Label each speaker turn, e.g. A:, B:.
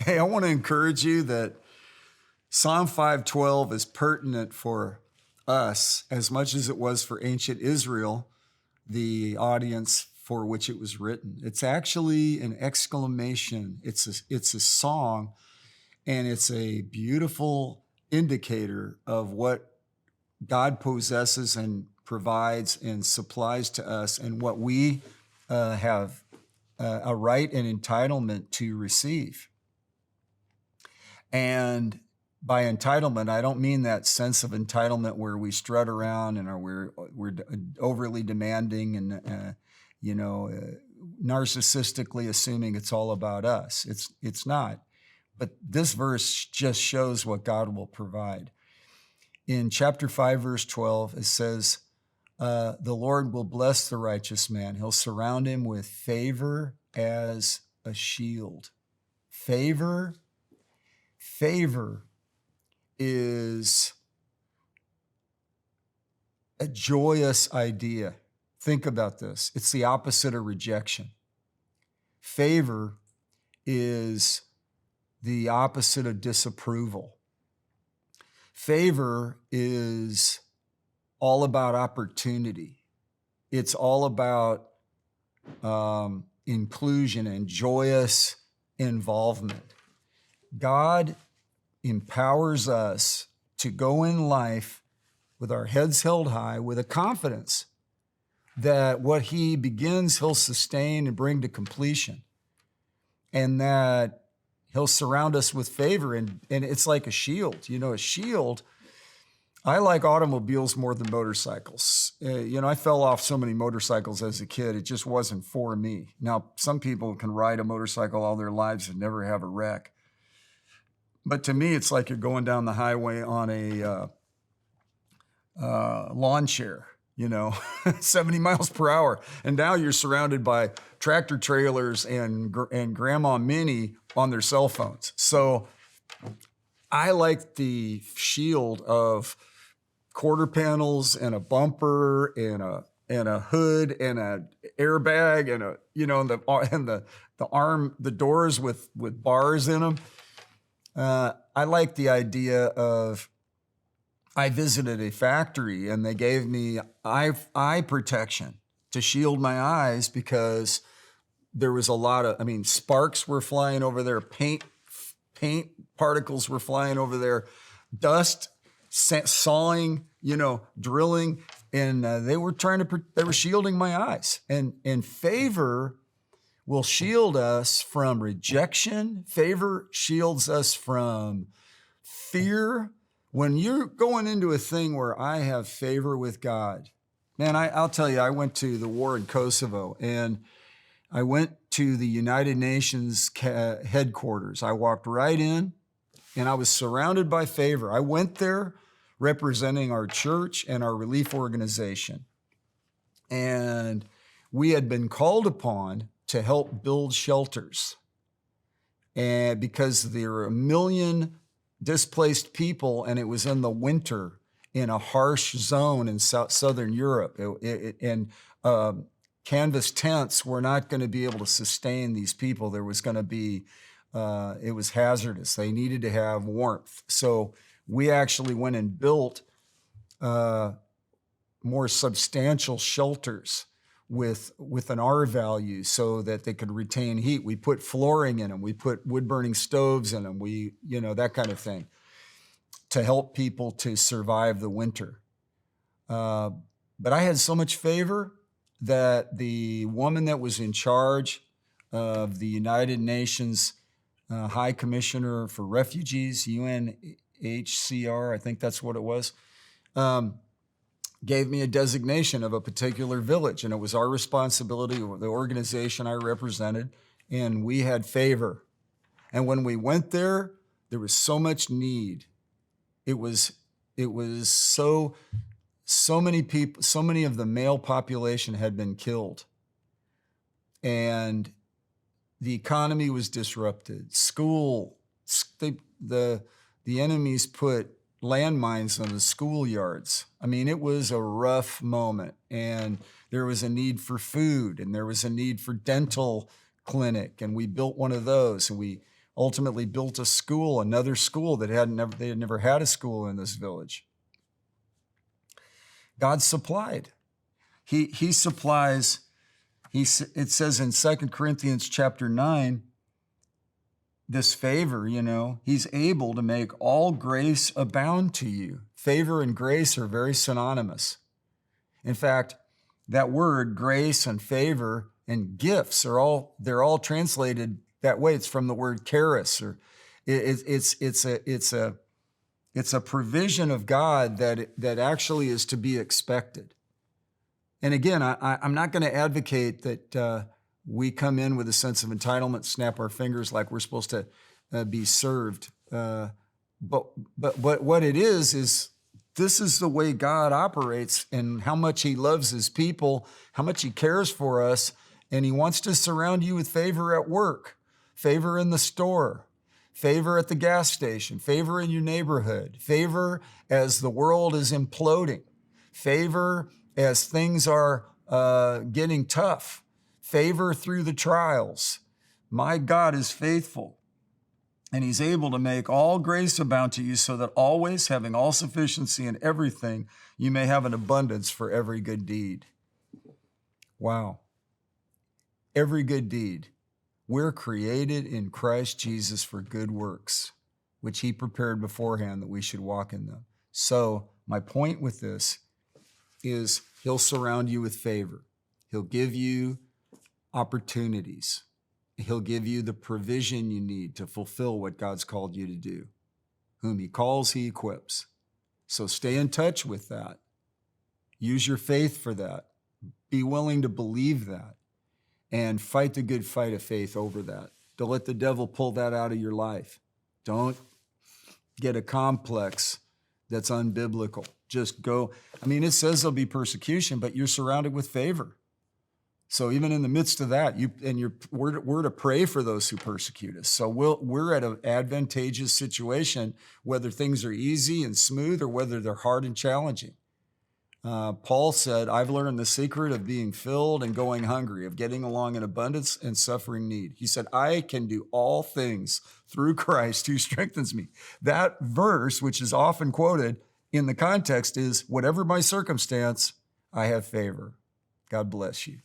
A: Hey, I want to encourage you that Psalm 512 is pertinent for us as much as it was for ancient Israel, the audience for which it was written. It's actually an exclamation. It's a song, and it's a beautiful indicator of what God possesses and provides and supplies to us, and what we have a right and entitlement to receive. And by entitlement, I don't mean that sense of entitlement where we strut around and we're overly demanding and narcissistically assuming it's all about us. It's not. But this verse just shows what God will provide. In chapter 5, verse 12, it says, the Lord will bless the righteous man. He'll surround him with favor as a shield. Favor is a joyous idea. Think about this. It's the opposite of rejection. Favor is the opposite of disapproval. Favor is all about opportunity. It's all about inclusion and joyous involvement. God empowers us to go in life with our heads held high, with a confidence that what he begins, he'll sustain and bring to completion, and that he'll surround us with favor. And it's like a shield. A shield, I like automobiles more than motorcycles. I fell off so many motorcycles as a kid. It just wasn't for me. Now, some people can ride a motorcycle all their lives and never have a wreck. But to me, it's like you're going down the highway on a lawn chair, 70 miles per hour. And now you're surrounded by tractor trailers and Grandma Minnie on their cell phones. So I like the shield of quarter panels and a bumper and a hood and an airbag and the doors with bars in them. I like the idea of, I visited a factory and they gave me eye protection to shield my eyes because there was a lot of, sparks were flying over there, paint particles were flying over there, dust, sawing, drilling, and they were shielding my eyes. And favor will shield us from rejection. Favor shields us from fear. When you're going into a thing where I have favor with God, man, I'll tell you, I went to the war in Kosovo, and I went to the United Nations headquarters. I walked right in, and I was surrounded by favor. I went there representing our church and our relief organization. And we had been called upon to help build shelters. And because there were 1 million displaced people, and it was in the winter in a harsh zone in Southern Europe. Canvas tents were not going to be able to sustain these people. There was going to be, it was hazardous. They needed to have warmth. So we actually went and built more substantial shelters with an R value so that they could retain heat. We put flooring in them. We put wood-burning stoves in them. That kind of thing to help people to survive the winter. But I had so much favor that the woman that was in charge of the United Nations High Commissioner for Refugees, UNHCR, I think that's what it was, gave me a designation of a particular village, and it was our responsibility, the organization I represented, and we had favor. And when we went there, there was so much need. It was so many people, so many of the male population had been killed, and the economy was disrupted. The enemies put landmines on the schoolyards. It was a rough moment, and there was a need for food, and there was a need for dental clinic, and we built one of those, and we ultimately built a school, another school that they had never had a school in this village. God supplied. He supplies. It says in 2 Corinthians chapter 9, this favor, he's able to make all grace abound to you. Favor and grace are very synonymous. In fact, that word grace and favor and gifts they're all translated that way. It's from the word charis, or it's a provision of God that actually is to be expected. And again, I'm not going to advocate that we come in with a sense of entitlement, snap our fingers like we're supposed to be served. But what it is this is the way God operates, and how much he loves his people, how much he cares for us, and he wants to surround you with favor at work, favor in the store, favor at the gas station, favor in your neighborhood, favor as the world is imploding, favor as things are getting tough, favor through the trials. My God is faithful, and he's able to make all grace abound to you, so that always, having all sufficiency in everything, you may have an abundance for every good deed. Wow. Every good deed. We're created in Christ Jesus for good works, which he prepared beforehand that we should walk in them. So my point with this is he'll surround you with favor. He'll give you opportunities. He'll give you the provision you need to fulfill what God's called you to do. Whom he calls, he equips. So stay in touch with that. Use your faith for that. Be willing to believe that, and fight the good fight of faith over that. Don't let the devil pull that out of your life. Don't get a complex that's unbiblical. Just go. It says there'll be persecution, but you're surrounded with favor. So even in the midst of that, we're to pray for those who persecute us. So we're at an advantageous situation, whether things are easy and smooth or whether they're hard and challenging. Paul said, I've learned the secret of being filled and going hungry, of getting along in abundance and suffering need. He said, I can do all things through Christ who strengthens me. That verse, which is often quoted in the context, is whatever my circumstance, I have favor. God bless you.